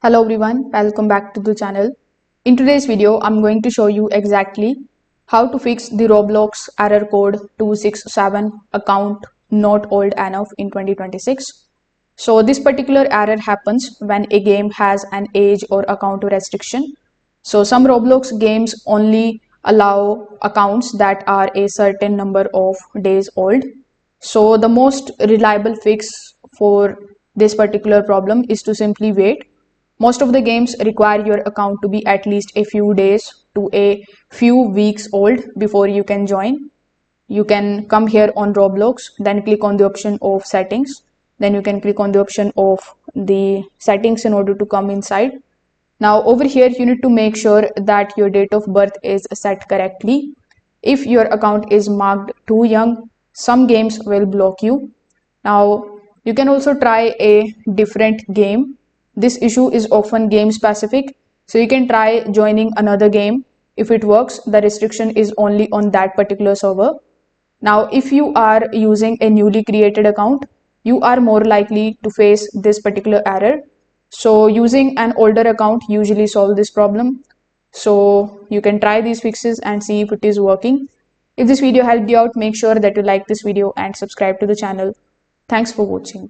Hello everyone, welcome back to the channel. In today's video, I'm going to show you exactly how to fix the Roblox error code 267 account not old enough in 2026. So this particular error happens when a game has an age or account restriction. So some Roblox games only allow accounts that are a certain number of days old. So the most reliable fix for this particular problem is to simply wait. Most of the games require your account to be at least a few days to a few weeks old before you can join. You can come here on Roblox, then click on the option of settings. Then you can click on the option of the settings in order to come inside. Now over here, you need to make sure that your date of birth is set correctly. If your account is marked too young, some games will block you. Now you can also try a different game. This issue is often game specific, so you can try joining another game. If it works, the restriction is only on that particular server. Now, if you are using a newly created account, you are more likely to face this particular error. So using an older account usually solves this problem. So you can try these fixes and see if it is working. If this video helped you out, make sure that you like this video and subscribe to the channel. Thanks for watching.